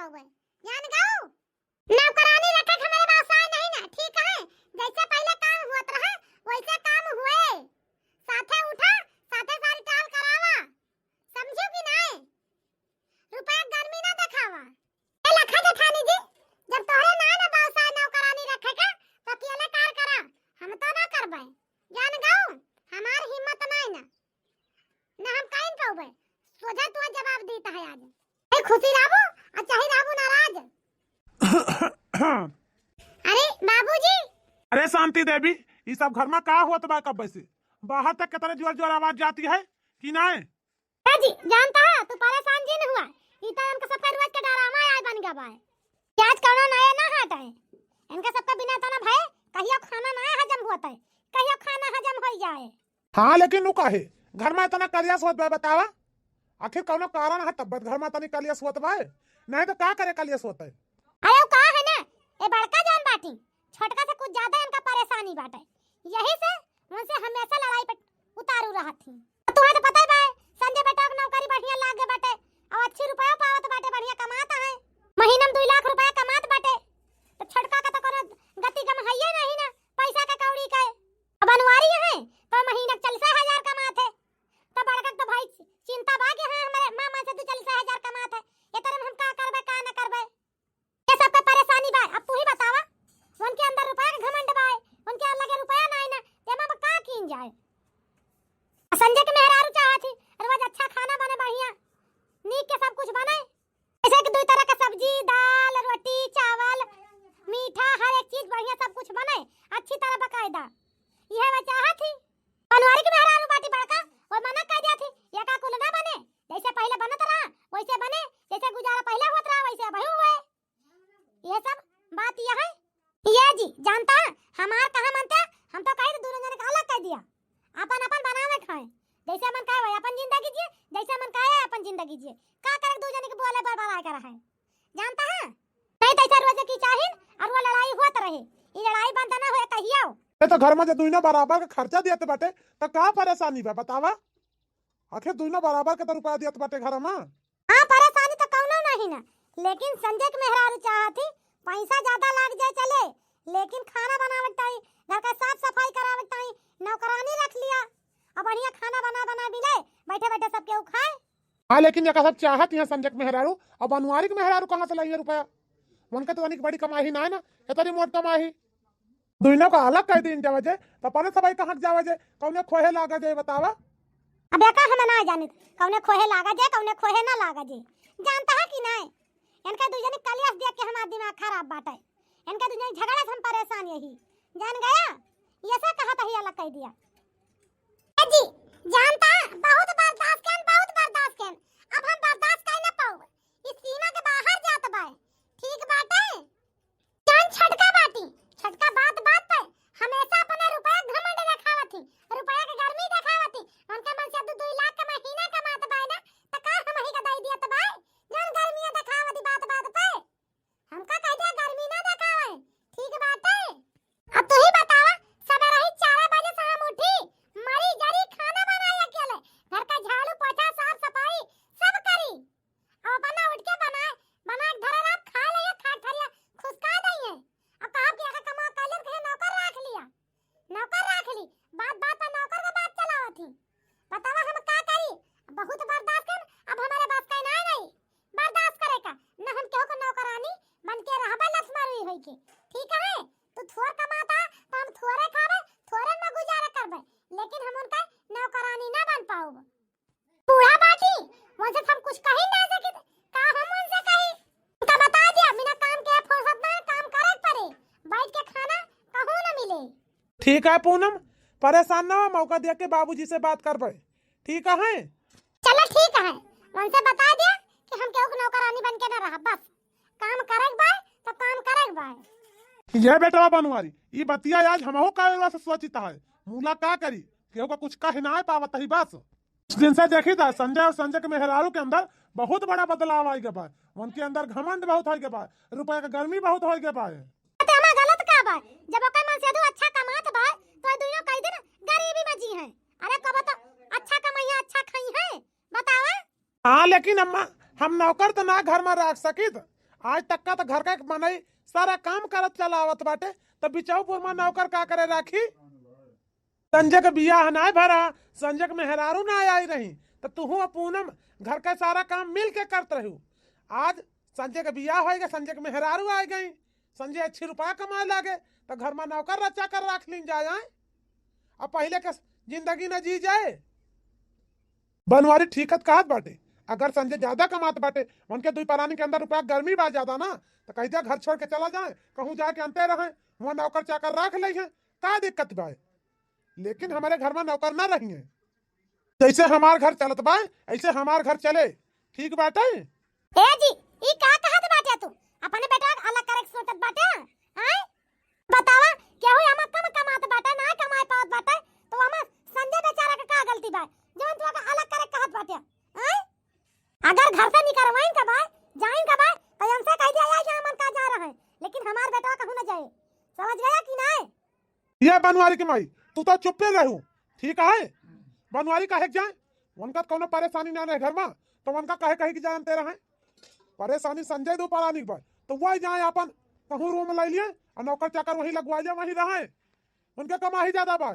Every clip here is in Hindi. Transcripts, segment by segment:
पाऊबे जान गाओ नौकरानी रखे हमारे व्यवसाय नहीं ना ठीक है। जैसे पहले काम हुआ रहा वैसे काम हुए, साथे उठा साथे सारी टाल करावा, समझो कि नहीं? रुपया गर्मी ना दिखावा। ए लखा जेठानी जी, जब तोहरे ना ना व्यवसाय नौकरानी रखे का तो अकेले कार करा, हम तो ना करबे जान गाओ। हमार हिम्मत नहीं ना हम काइन पाऊबे, सोझा तू जवाब देता है आज। ए खुशी राबू और चाहे राबू नाराज। अरे बाबूजी। अरे शांति देवी, ये सब घर में का हुआ तो कब से बाहर तक कितने जोर जोर आवाज जाती है कि नहीं? जी जानता है तू परेशान जी नहीं हुआ, इतना इनका सबका रोज का ड्रामा आए बन गया है। आज कौनो नया ना हट है, इनका सबका बिना तना भय कहियो खाना ना हजम होता है, कहियो खाना हजम हो जाए। हाँ लेकिन नु काहे घर में इतना कलियास होत बा बतावा, आखिर कौनो कारण है तब घर में तनी कलियास होत बा, नहीं तो का करे कलियास होता है। अरे वो का है ना ए बड़का जान बाटी छोटका से कुछ ज्यादा इनका परेशानी बाटे, यही से उनसे हमेशा लड़ाई पे उतारू रहा थी। तुम्हें तो पता ही बा संजय बेटा की नौकरी बढ़िया लाग गए बाटे और अच्छी रुपया पावत बाटे, बढ़िया कमाता है, महीना में 2 लाख रुपया कमात बाटे। तो छोटका का तो कोनो गति गम है नहीं ना पैसा का कौड़ी का। अब अनवारी है तो महीना 40,000 कमाते, तो बड़का तो भाई चिंता बा कि हां हमारे मामा से 40,000 कमाते, ये तरह हम का करबे का ना करबे, ये सब का परेशानी बा। अब तू ही बतावा उनके अंदर रुपया का घमंड बा, उनके लगे रुपया नहीं ना तेमा का कीन जाए। संजय के मेहरारू चाहती रोज अच्छा खाना बने, बढ़िया नीक के सब कुछ बने, जैसे कि 2 तरह का सब्जी दाल रोटी चावल मीठा हर एक चीज बढ़िया सब कुछ बने अच्छी तरह बकायदा, यह वह चाहती। बनवारी के मेहरारू बाटी बड़का और मना कर दिया थी ये का कुल ना बने, जैसे पहले बनत रहा वैसे बने, जैसे गुजारा पहले होत रहा वैसे अब हुए। ये सब बात यह है ये जी जानता है हमार कहां मानते हम तो कहीं दोनों जने का अलग कर दिया, अपन अपन बनावे खाए, जैसे मन कहे अपन जिंदगी जिए, जैसे मन कहे अपन जिंदगी जिए, का करे दो जने के बोले बरबाद कर रहा है जानता है। नहीं तो ऐसा रोज की चाहिए और वो लड़ाई होत रहे, ये लड़ाई बंद ना होए कहियो। तो घर में जो दुइना बराबर का खर्चा दियत बाटे तो का परेशानी बा बतावा, आखिर दुइना बराबर के तो रुपया दियत बाटे घर में। हां परेशानी तो कौनो नहीं ना, लेकिन संजय के मेहरारू चाहती पैसा ज्यादा लाग जाए चले, लेकिन खाना बनावत ताई घर का साफ सफाई करावत ताई नौकरानी रख लिया और बढ़िया खाना बना बना भी ले बैठे बैठे सबके उ खाए। हाँ लेकिन ये सब चाहत है संजय के मेहरारू और बनवारी के मेहरारू कहां से लाइए रुपया, उनके तो बड़ी कमाई ना है ना, इतनी मोट कमाई दुइना को अलग कर दिन जावे जे तो अपने सबाई कहां जावे जे कौने खोहे लागा जे बतावा। अब का हम ना जाने कौने खोहे लागा जे कौने खोहे ना लागा जे, जानता है कि नहीं इनका दुजने कलियास देख के हमारा दिमाग खराब बाटे, इनका दुजने झगड़ा से हम परेशान यही जान गया, ये सब कहा था ही अलग कह दिया। जी जानता बहुत बर्दाश्त केन अब हम बर्दाश्त कर ना पाऊ, इस सीमा के बाहर जात बा ठीक बाटे। जान छटका बाटी छटका बात बात पे हमेशा अपने रुपया घमंड रखावती, रुपया के गर्मी दिखावती, उनके मन से 2 लाख का महीना कमात बा ना त का हम ही का दई दिया त भाई जान गर्मी दिखावती बात बात पे, हमका कह दिया गर्मी ना दिखावे ठीक बाटे। अब तू ही बतावा सवेरे ही 4 बजे से हम उठी मरी जरी खाना बनाया अकेले, घर का झाड़ू पोछा साफ सफाई सब करी और अपना उठ के बनाए बना के धरे रात खा लिए खा खरिया खुशका दइए। अब कहा कि आखा कमा कलर के नौकर रख लिया, नौकर रख ली बात बात पर नौकर का बात चलावत थी, बतावा हम का करी। बहुत बर्दाश्त कर अब हमारे बात का नहीं बर्दाश्त करे का न हम केहू को नौकरानी बन के रहबा लक्ष्मणी होई के ठीक है। तू थोर कमाता तो हम थोरे खाबे थोरे में गुजारा करबे, लेकिन हम उनका नौकरानी ना बन पाऊब। बूढ़ा बाटी वैसे हम कुछ कही ना सके का हम उनसे कही उनका बता दिया बिना काम के फुर्सत में काम करे पड़े, बैठ के खाना कहूं ना मिले। ठीक है पूनम परेशान ना हो, मौका दे के बाबूजी से बात करबे ठीक है। चलो ठीक है उनसे बता दिया कि हम केहू को नौकरानी बन के ना रह, बस काम करे बा तो काम करे बा। ये बेटा बनवारी ये बतिया आज हमहू का से सोचित है मूला का करी केहू का कुछ कह ना पावत ही बस। उस दिन से देखी था संजय और संजय के मेहरारू के अंदर बहुत बड़ा बदलाव आ गया बा, उनके अंदर घमंड बहुत हो गया बा, रुपया का गर्मी बहुत हो गया बा। तो हमारा गलत का बा जब ओकर मन से अच्छा कमात बा तो दुनिया कई दिन गरीबी में जी है, अरे कब तो अच्छा कमाइया अच्छा खाई है बतावा। हाँ लेकिन अम्मा हम नौकर तो ना घर में रख सकित, आज तक का तो घर का मनई सारा काम करत चलावत बाटे, तब बिचाऊपुर में नौकर का करे राखी। संजय के बियाह ना भरा, संजय के मेहरारू ना आई रही, तो तू पूनम घर का सारा काम मिल के करत रहू। आज संजय के बियाह हो गए, संजय के मेहरारू आ गई, संजय अच्छी रुपया कमाए लागे, तो घर में नौकर रचा कर रख लीन जाए। अब पहले के जिंदगी न जी जाए। बनवारी ठीकत कहत बाटे, अगर संजय ज्यादा कमात बाटे, उनके दुई परानी के अंदर रुपया गर्मी बा ज्यादा ना, तो कह दिया घर छोड़ के चला जाए, कहूँ जाके अंते रहे, वहाँ नौकर चाकर रख ले है, का दिक्कत बा। लेकिन हमारे घर में नौकर ना रही है। जैसे हमार घर चलत बा ऐसे हमार घर चले, ठीक बाटे। ए जी ई का कहत बाटे तू? अपने बेटा अलग करे सोचत बाटे? हैं बतावा, केहू हम कम कमात बाटे ना कमाए पावत बाटे, तो हम संजय बेचारा का गलती बा जवन तू का अलग करे कहत बाटे? हैं अगर घर से निकलवाइन का बा जाइन का बा तो हमसे कह दिया या हम का जा रहे हैं, लेकिन हमार बेटा कहू ना जाए। समझ गया कि नहीं? ये बनवारी की माई तू तो चुप्पे रहू, ठीक है। बनवारी कहे जाए उनका कोनो परेशानी ना रहे घर में, तो उनका कहे कहे कि जानते रहे परेशानी संजय दो परानी पर, तो वही जाए अपन कहूँ रूम ले लिए और नौकर चाकर वहीं लगवा लिया, वहीं रहे, उनके कमा ही ज्यादा बा।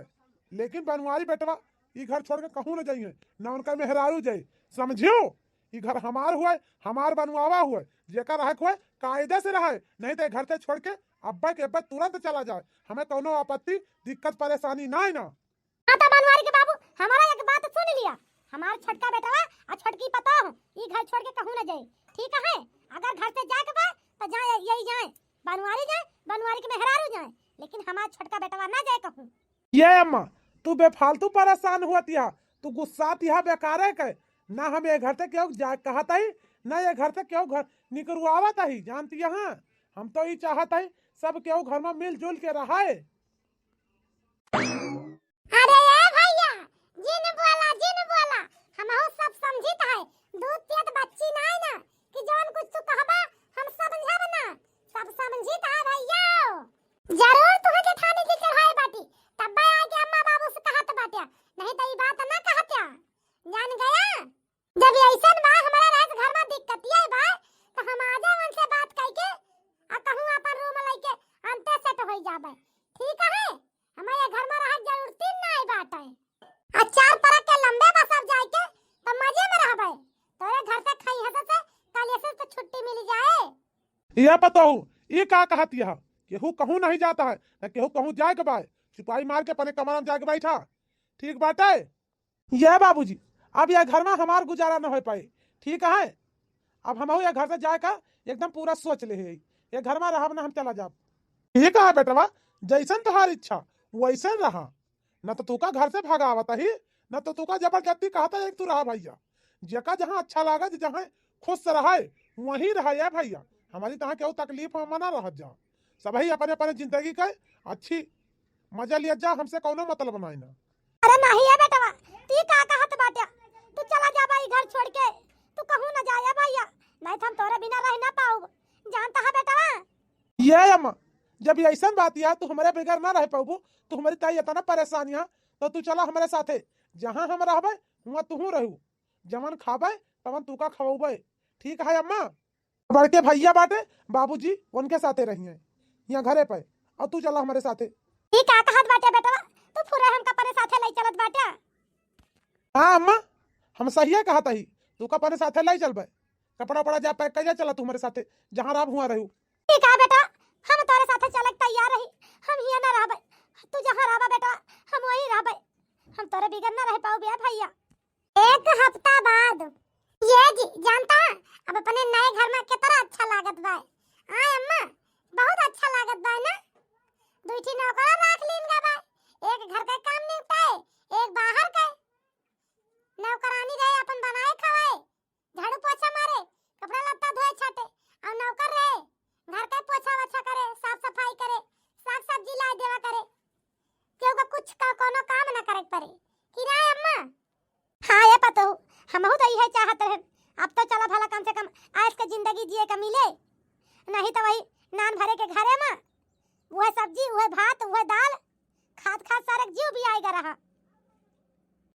लेकिन बनवारी बेटवा ये घर छोड़ के कहूँ न जाइए, ना उनका मेहरारू जाए, समझियो। ये घर हमार हुए, हमार बनवावा हुए, जेकर रहे हुए कायदे से रहे, नहीं तो घर से छोड़ के अब्बा के अब्बा तुरंत चला जाए, हमें कोनो आपत्ति दिक्कत परेशानी ना है ना। हाँ तो बनवारी के बाबू हमारा एक बात सुन लिया, हमार छटका बेटवा और छटकी पता हो ये घर छोड़ के कहूँ न जाए, ठीक है। अगर घर से जाके बा तो जाए यही जाए, बनवारी के मेहरारू जाए, लेकिन हमार छटका बेटवा ना जाए कहूँ। ये अम्मा तू बेफालतू परेशान हुआ, तू गुस्सा तिहा बेकार है के ना, हम ये घर से क्यों जा कहता ही ना, ये घर से क्यों घर निकलवावत ही, जानती है। हम तो ये चाहता है सब क्यों घर में मिलजुल के रहा है। अरे ये भैया जिन बोला हम हो सब समझित है, दूध पियत बच्ची ना है ना कि जौन कुछ तू कहबा हम समझब ना, सब समझित है भैया। जरूर तुहे के ठानी की चढ़ाई बाटी, तब आके अम्मा बाबू से कहत बाटे, नहीं तो ये बात ना कहत्या, जान गया। जब ऐसन बा हमारा रात घर में दिक्कतिया बा, तो हम आजे उनसे बात करके आ कहूं अपन रूम लेके अंते सेट हो जाबे, ठीक है। हमारे घर में रह जरूरत नहीं बाटे, अचार पर के लंबे बसब जाए के तो मजे में रहबे, तोरे घर से खाई हस से कल से तो छुट्टी मिल जाए। ये बताओ ये का कहती है, केहू कहूँ नहीं जाता है ना, केहू कहूँ जाए के बाय सिपाही मार के पने कमरा में जाके बैठा, ठीक बाटे। ये बाबूजी अब यह घर में हमार गुजारा न हो पाए, ठीक है। अब हम ये घर से जाए का एकदम पूरा सोच ले, ये घर में रहा ना हम चला जाब, ठीक है बेटवा। जैसन तुम्हारी इच्छा वैसे रहा, न तो तू का घर से भगावत ही, न तो तू का जबरदस्ती कहता है तू रहा भैया। जका जहाँ अच्छा लगा जहाँ खुश से रहा वहीं रहा है भैया, हमारी तहाँ क्यों तकलीफ में ना रह जा, सभी अपने अपने जिंदगी का अच्छी मजा लिया जा, हमसे कोनो मतलब नहीं ना। अरे नहीं है बेटवा, तू का कहत बाटे, तू चला जा भाई घर छोड़ के, तू कहूं ना जाया भैया, नहीं तो हम तोरे बिना रह ना पाऊ, जानता है बेटवा। ये अम्मा जब ऐसा बात है तू हमारे बगैर ना रह पाऊ, तू हमारी ताई इतना परेशानियां, तो तू चला हमारे साथे, जहाँ हम रहबे वहाँ तू रहू, जमन खाबे तमन तू का खवाबे, ठीक है अम्मा। बड़के भैया बाटे बाबूजी उनके साथे रही है यहाँ घरे पे, और तू चला हमारे साथे। ठीक है कहत बाटे बेटवा, तू पूरे हम कपड़े साथे ले चलत बाटे। हाँ अम्मा हम सही है कहता ही, तू का अपने साथे ले चलबे, कपड़ा उपड़ा जा पैक कर चला तू हमारे साथे जहाँ राब हुआ रहू। ठीक है बेटा, हम तोरे साथे चले तैयार रही, हम हिया ना रहबे, तू जहाँ रहबे बेटा हम वहीं रहबे, हम तोरे बिगड़ ना रह पाऊ बे भैया। एक हफ्ता बाद ये जी जानता है अब अपने नए घर में कितना अच्छा लागत बा। हां अम्मा बहुत अच्छा लागत बा ना, दुईठी नौकर रख लीन गा बा, एक घर का काम निपटाए एक बाहर का, नौकरानी रहे अपन बनाए खवाए, झाड़ू पोछा मारे, कपड़ा लत्ता धोए छाटे, और नौकर रहे घर का पोछा वछा करे, साफ सफाई करे, साग सब्जी ला देवा करे, क्यों का कुछ का कोनो काम ना करे पड़े कि ना अम्मा। हां ये पता हो हम तो यही चाहते हैं, अब तो चलो भला कम से कम आज के जिंदगी जिए का मिले, नहीं तो वही नान भरे के घरे में वह सब्जी वह भात वह दाल खाद खाद सारे जीव भी आएगा रहा।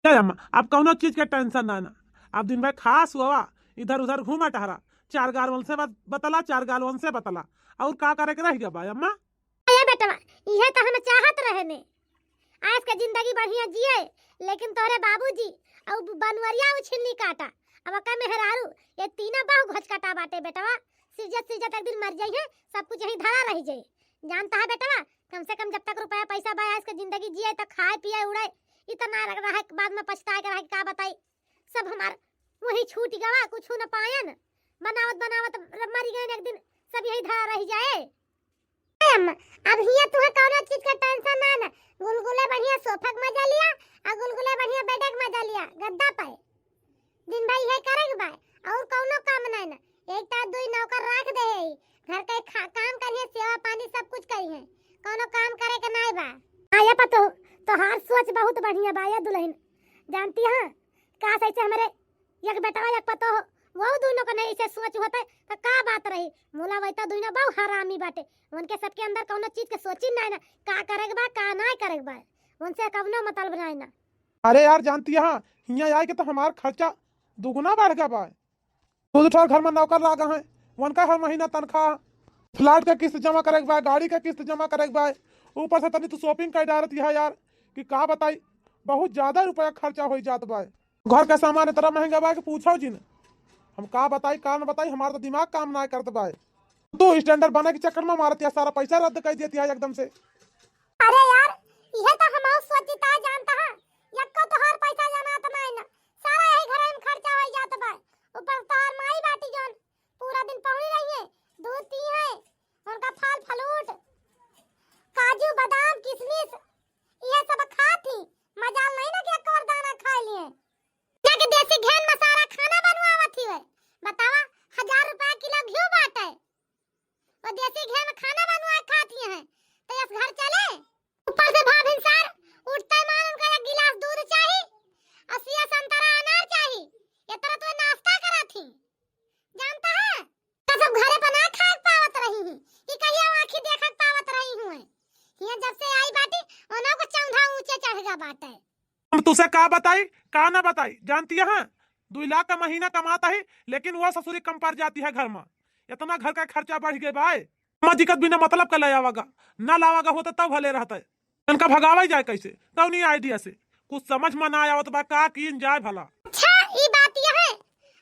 अम्मा अब कौनो चीज के टेंशन ना, अब दिन भर खास हुआ इधर उधर घूमा टहरा, चार गालवन से बतला, चार गालवन से बतला और का करे के रह गया भाई अम्मा। अरे बेटा ये तो हम चाहत रहे ने आज के जिंदगी बढ़िया जिए, लेकिन तोरे बाबूजी और बनवरिया उछिन्नी काटा। अब का मेहरारू ये तीनों बाहु घचकाटा बाटे बेटवा। सिरजत सिरजत एक दिन मर जाई है, सब कुछ यही धरा रह जाए। जानता है बेटवा, कम से कम जब तक रुपया पैसा बा आज के जिंदगी जिए तो खाए पिए उड़े इतना लग रहा है कि बाद में पछताए के रहे का बताई। सब हमार वही छूट गवा, कुछ न पायन, बनावत बनावत मर गए एक दिन, सब यही धरा रह जाए। अम्मा अब हिया तुहे कौनो चीज का टेंशन ना ना, गुलगुले बढ़िया सोफा के मजा लिया और गुलगुले बढ़िया बेड के मजा लिया, गद्दा पे दिन भाई है करेग बा और कौनो काम ना ना। एक ता दुई नौकर रख दे, घर के काम करिए, सेवा पानी सब कुछ करिए, कौनो काम करे के नहीं बा। आया पतो तोहार सोच बहुत बढ़िया बा या दुल्हन। जानती है का ऐसे हमारे एक बेटा एक पतो वो दोनों को नहीं ऐसे सोच होता तो का बात रही। मोला वैता दोनों बहु हरामी बाटे, उनके सबके अंदर कौनो चीज के सोची ना ना का करेग बा का नहीं करेग बा, उनसे कवनो मतलब नहीं ना। अरे यार जानती है हिया आए के तो हमार खर्चा दुगुना बढ़ गया बा। खुद उठा घर में नौकर लागा है, उनका हर महीना तनख्वाह, फ्लैट का किस्त जमा करेग बा, गाड़ी का किस्त जमा करेग बा, ऊपर से तनी तो शॉपिंग कर डालत है यार कि का बताई, बहुत ज्यादा रुपया खर्चा हो जात बा। घर का सामान इतना महंगा बा कि पूछो जी न, हम का बताई का न बताई, हमारा तो दिमाग काम ना करत बा। तू स्टैंडर्ड बने के चक्कर में मारती है, सारा पैसा रद्द कर देती है एकदम से। अरे यार यह तो हम सोचता जानता है, यक्को तो हर पैसा जाना तो नहीं ना, सारा यही घर में खर्चा हो जात बा। ऊपर तो हर माई बाटी जोन पूरा दिन पहुंच रही है, दूध पी है, उनका फल फ्रूट काजू बादाम किशमिश ये सब खाती, मजाल नहीं ना कि एक और दाना खा लिए। जाके देसी घेन में सारा खाना बनवावत ही है, बतावा 1000 रुपया किलो घी बाटे और देसी घेन में खाना बनवा खाती हैं तो इस घर चले। ऊपर से भाव इंसार उठते मान उनका एक गिलास दूध चाहिए, 80 संतरा अनार चाहिए, ये तरह तो नाश्ता करा थी। जानता है तो सब घरे बना खा पावत रही हूं, ये कहिया आंखी देखत पावत रही हूं। ये जब से आई बाटी ओनो को चौंधा ऊंचे चढ़ गया बाटे। हम तुसे का बताई का ना बताई, जानती है 2 लाख का महीना कमाता है, लेकिन वो ससुरी कम पड़ जाती है घर में, इतना घर का खर्चा बढ़ गया भाई। दिक्कत बिना मतलब का ले आवागा, ना लावागा होता तब भले रहता है, इनका भगावा जाए कैसे तब नहीं आइडिया से कुछ समझ में ना आवत बा का कीन जाए भला। अच्छा ई बात ये है,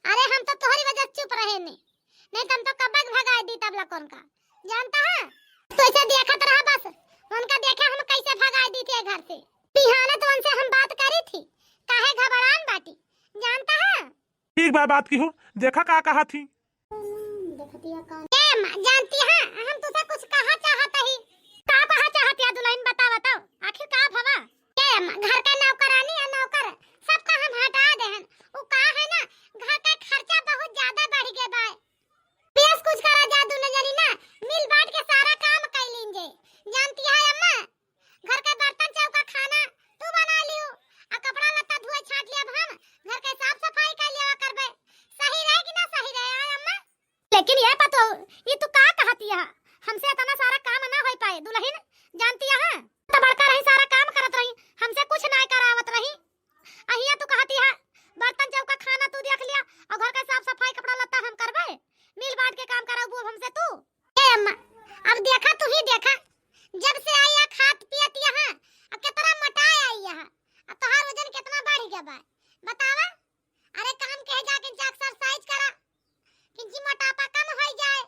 अरे हम तो तुम्हारी वजह चुप रहे नहीं तुम तो कब तक भगा दी तबला कौन का। जानता है तो ऐसे देखत रहा बस, उनका देखा हम कैसे भगा दी थी घर से। बिहाने तो उनसे हम बात करी थी, काहे घबरान बाटी। जानता है ठीक बा बात की हो, देखा का कहा थी देखती है कौन जानती है हम तुझसे कुछ कहा चाहता ही। का कहा चाहती है दुल्हन बता बताओ आखिर का भवा घर का नौकरानी या नौकर सबका हम हटा देहन। वो का है ना घर का खर्चा बहुत ज्यादा बढ़ गया बा, बेस कुछ करा जा दोनों जनी ना मिल बांट के सारा काम कर लेंगे। जानती है अम्मा घर का बर्तन चौका खाना तू बना लियो और कपड़ा लत्ता धोए छाट लिया, हम घर के साफ सफाई कर लिया करबे, सही रहे कि ना सही रहे अम्मा। लेकिन ये पतो ये तो का कहती है हमसे इतना सारा काम ना हो पाए दुल्हन। जानती है तो बड़का रही सारा काम करत रही, हमसे कुछ ना करावत रही। अहिया तू कहती है बर्तन चौका खाना तू देख लिया और घर का साफ सफाई कपड़ा लत्ता हम करबे, मिल बांट के काम कराबू हमसे तू। ए अम्मा अब देखा तू ही देखा, जब से आई है खात पियत है अब कितना मोटा आई है, अब तोहार वजन कितना बढ़ गया बा बतावा। अरे काम कह जाके एक्सरसाइज करा किंची मोटापा कम हो जाए।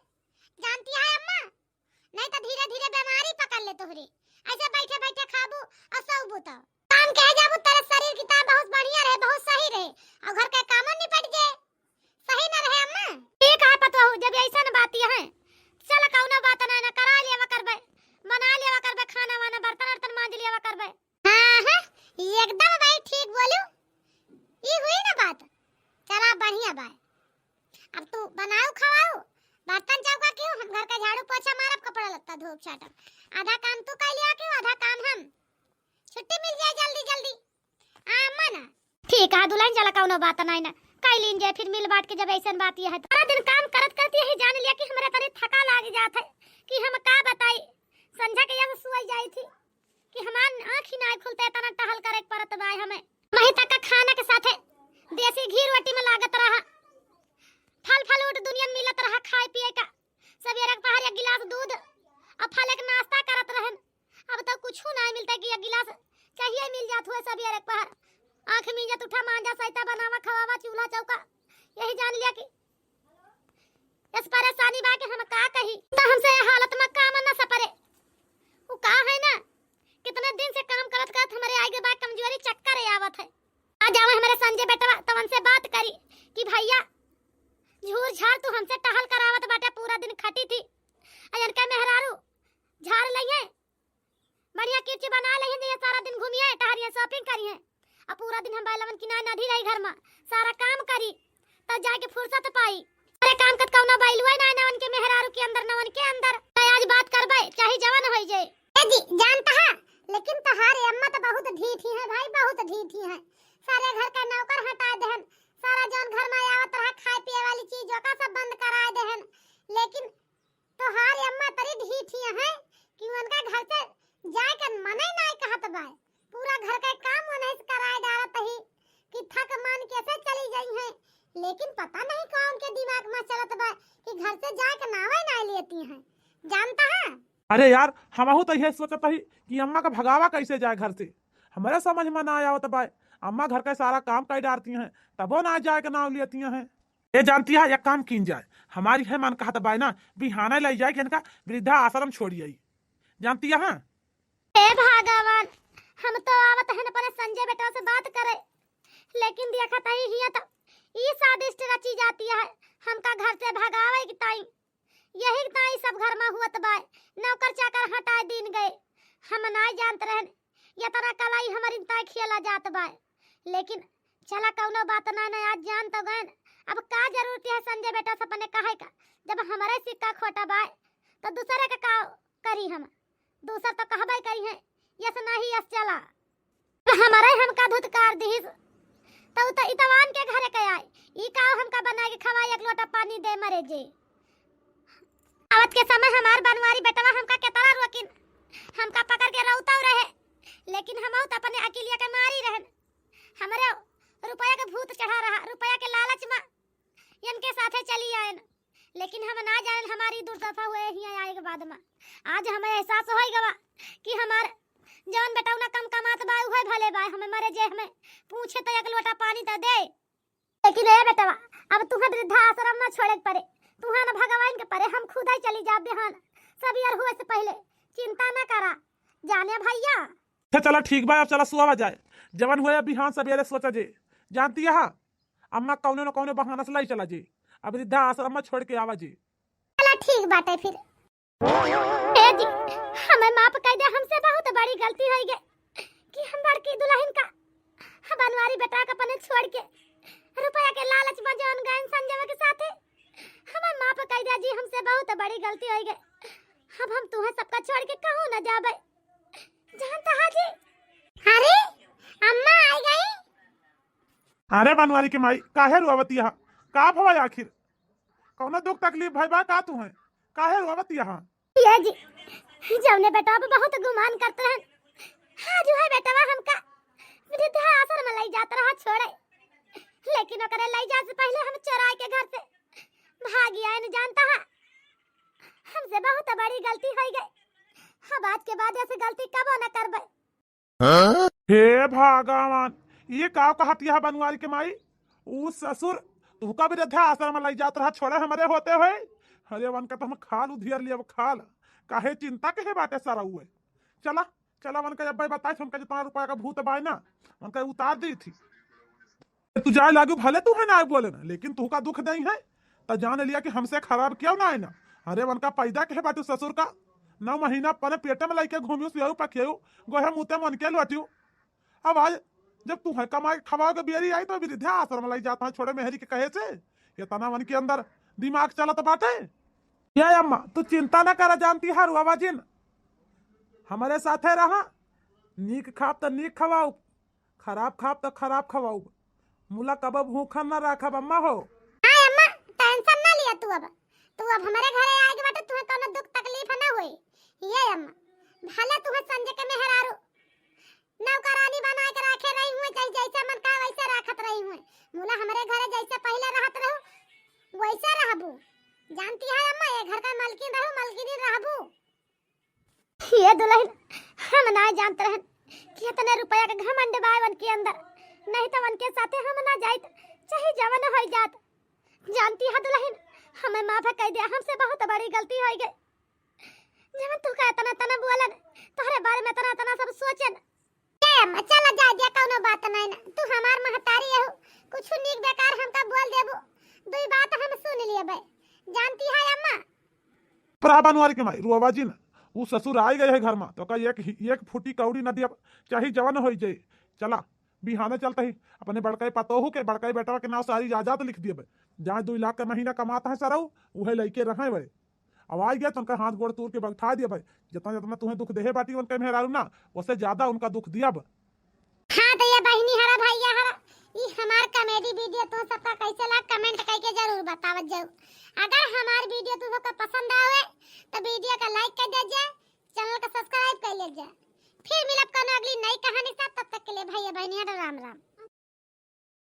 जानती है अम्मा नहीं तो धीरे धीरे बीमारी पकड़ ले तोहरी, ऐसे बैठे बैठे खाबू और सोबू तो काम कह जाबू तेरे शरीर की ता बहुत बढ़िया रहे, बहुत सही रहे और घर का काम निपट जाए, सही ना रहे अम्मा। ठीक है पतो जब ऐसा न बात है चल कौनो बात ना ना करा लेवा करबे, बना लेवा करबे, खाना वाना बर्तन वर्तन मांज लेवा करबे। हां हां एकदम भाई ठीक बोलू, ई हुई ना बात, चला बढ़िया बा। अब तू बनाओ खवाओ बर्तन चौका क्यों, हम घर का झाड़ू पोछा मारब कपड़ा लत्ता धोब छाटब, आधा काम तू कर लिया क्यों आधा काम हम, छुट्टी मिल जाए जल्दी जल्दी अम्मा ना। ठीक है दुल्हन चला कौनो बात नहीं ना कई लीन जाए, फिर मिल बांट के जब ऐसा बात ये है सारा दिन काम करत करती है जान लिया कि हमरा तनी थका लाग जात है कि हम का बताई। संझा के जब सोई जाई थी कि हमार आंख ही ना खुलते तना टहल करे परत बा, हमें वही तक का खाना के साथे देसी घी रोटी में लागत रहा, फल फ्रूट दुनिया में मिलत रहा खाए पिए का, सवेरे के पहर एक गिलास दूध और फल के नाश्ता करत रहन। अब तो कुछ नहीं मिलता कि एक गिलास चाहिए मिल जात हुए सवेरे के पहर। आंख मींजत उठा मांजा सैता बनावा खवावा चूल्हा चौका, यही जान लिया कि इस परेशानी बा के हम का कही। तो हमसे ये हालत में काम न सपरे वो का है ना, कितने दिन से काम करत करत हमारे आगे बा कमजोरी चक्कर आवत है। आ जाओ हमारे संजय बेटवा तवन से बात करी कि भैया झूर झाड़ तू हमसे टहल करावत बाटे, पूरा दिन खटी थी अजन का मेहरारू झाड़ लइए बढ़िया किरची बना लइए, सारा दिन घूमिए टहरिए शॉपिंग करिए और पूरा दिन हम बैलवन की ना नदी रही घर में सारा काम करी तब जाके फुर्सत पाई। अरे काम कत कौना बैलुए ना नवन के मेहरारू के अंदर नवन के अंदर आज बात करबे चाहे जवान हो जाए। ए जी जानता है, लेकिन तुम्हारी अम्मा तो बहुत ढीठी है भाई, बहुत ढीठी है। सारे घर का नौकर हटा देहन, सारा जौन घर में आवत रहा खाए पिए वाली चीज का सब बंद करा देहन, लेकिन तुम्हारी अम्मा तरी ढीठी है कि उनका घर से जाए कर मने नहीं कहत बा। पूरा घर का काम उन्हें कराए डालत ही कि थक मान कैसे चली गई है, लेकिन पता नहीं कौन के दिमाग में चलत बा कि घर से जाए के नावे नहीं लेती हैं, जानता है। अरे यार हमहू तो यही सोचत ही कि अम्मा का भगावा कैसे जाए घर से, हमारे समझ में ना आवत बा। अम्मा घर का सारा काम कर डालती हैं तबो ना जाए के नाम लेती हैं। ये जानती है एक काम कीन जाए, हमारी है मन कहत बा ना बिहाना ले जाए कि इनका वृद्धा आश्रम छोड़िए, जानती है। हे भगवान, हम तो आवत है अपने संजय बेटा से बात करे, लेकिन देखत ही हिया तो ई स्वादिष्ट रची जाती है हमका घर से भगावे की ताई, यही ताई सब घर में हुआ बा। नौकर चाकर हटाए दिन गए, हम नहीं जानत रहन ये तरह कलाई हमारी ताई खेला जात बा, लेकिन चला कौनो बात ना आज जान तो गए। अब का जरूरत है संजय बेटा से अपने कहे का, जब हमारे सिक्का खोटा बा तो दूसरे का का करी, हम दूसर तो कहबे करी है यस नहीं यस चला हमारे हमका धुतकार दिस तो इतवान के घरे के आए ई का हमका बना के खवाई एक लोटा पानी दे मरे जे। आवत के समय हमार बनवारी बेटवा हमका केतरा रोकिन, हमका पकड़ के रौता रहे, लेकिन हम तो अपने अकेलिया के मारी रहन। हमरे रुपया के भूत चढ़ा रहा, रुपया के लालच में इनके साथे चली आए, लेकिन हम ना जाने हमारी दुर्दशा हुए ही आए के बाद में आज हमें एहसास हो गवा कि हमार जौन बेटा ना कम कमात बा उहे भले बा, हमें मरे जे हमें पूछे तो एक लोटा पानी तो दे। लेकिन ए बेटवा अब तुम्हें वृद्धा आश्रम में छोड़े पड़े, तुहा न भगवान के परे हम खुद ही चली जा बेहान, सब यार हुए से पहले चिंता न करा जाने भैया। चला ठीक बा, अब चला सुबह जाए जवन हुए बिहान सवेरे सोचा जे, जानती है अम्मा कौने न कौने बहाना से लाई चला जे, अब वृद्धा आश्रम में छोड़ के आवा जे। चला ठीक बात है फिर। ए जी हमें माफ कर दे, हमसे बहुत बड़ी गलती हो गई कि हम बड़की दुल्हन का बनवारी बेटा का पने छोड़ के रुपया के लालच में जौन गए संजय के साथे, हमें माफ कर दे जी, हमसे बहुत बड़ी गलती हो गई। अब हम तुम्हें सबका छोड़ के कहूं न जाबे, जानता है जी। अरे अम्मा आ गई। अरे बनवारी के माई काहे रोवती है, का भवा आखिर कौनो दुख तकलीफ भाई बा का तू है, काहे रोवती है। ये जी जौने बेटा पे बहुत गुमान करते हैं, हाँ जो है बेटा हमका वृद्धा आश्रम में ले जाता रहा छोड़े, लेकिन ओकरे ले जा से पहले हम चोराए के घर से भाग आए, न जानता है हमसे बहुत बड़ी गलती हो गई। अब आज के बाद ऐसी गलती कब न करबे। हे भगवान, ये का कहती है बनवारी के माई, ऊ ससुर तुका भी वृद्धा आश्रम में ले जात रहा छोड़े हमारे होते हुए। अरे वन का तो हम खाल उधियर लिया खाल, काहे चिंता के बाटे सारा हुए। चला चला वन का जब भाई बताए हमका जितना रुपया का भूत बाय ना वन का उतार दी थी, तू जाए लागू भले तू है ना बोले ना, लेकिन तू का दुख नहीं है तो जान लिया कि हमसे खराब क्यों ना है ना। अरे वन का पैदा के बाटू ससुर का 9 महीना पने पेटे में लेके घूमियो सियाऊ पखेऊ गोहे मुते मन के लौटियो। अब आज जब तू है कमाई खवाओ के बेरी आई तो वृद्धा आश्रम लाई जाता है छोड़े मेहरी के कहे से, ये तना मन के अंदर दिमाग चला तो बाटे। ये अम्मा तू चिंता ना करा, जानती है रुआ जिन हमारे साथे रहा, नीक खाप तो नीक खवाऊ, खराब खाप तो खराब खवाऊ, मुला कब भूखा न रखब अम्मा हो। हां अम्मा टेंशन ना लिया तू अब हमारे घरे आए के बाटे तुम्हें कोनो दुख तकलीफ ना होई। ये अम्मा भले तुम्हें संजय के मेहरारू नौकरानी बना के रखे रही हुए, जैसे मन का वैसे रखत रही हुए, मुला हमारे घरे जैसे पहले रहत रहू वैसे मलकिन रहू मलकिनी रहबू। ये दुल्हन हम ना जानते रहन कि इतने रुपया के घमंड बावन के अंदर, नहीं तो उनके साथे हम ना जाइत चाहे जवन हो जात। जानती है दुल्हन, हमें माफ कर दे, हमसे बहुत बड़ी गलती हो गई। जब तू का तना तना बोलन तोहरे बारे में तना तना सब सोचन ए चल जा दे, कोनो बात नहीं ना, तू हमार महतारी हो, कुछ नीक बेकार हमका बोल देबो, दुई बात हम सुन लिए बे। जानती है अम्मा प्रा बनवारी के माई रुआवा जी ना वो ससुर आ गए है घर में तो का एक फूटी कौड़ी न दिया चाहे जवन हो जाए। चला बिहाने चलते ही अपने बड़काई पतोहू के बड़काई बेटवा के नाम सारी जायदाद लिख दिए। जहाँ 2 लाख का महीना कमाता है सरऊ वह लइके रहे भाई। अब आ गया तो उनका हाथ गोड़ तोड़ के बैठा दिया भाई। जितना जितना तुम्हें दुख देहे बाटी उनका मेहरारू ना उससे ज्यादा उनका दुख दिया। हाँ तो ये बहनी हरा भैया हरा ये हमार कॉमेडी वीडियो तो सबका कैसे लगा कमेंट करके जरूर बतावत जाओ। अगर हमार वीडियो तुम सबको पसंद आवे तो वीडियो का लाइक कर दीजिए, चैनल का सब्सक्राइब कर लीजिए। फिर मिलब करना अगली नई कहानी साथ, तब तक के लिए भैया बहनी राम राम।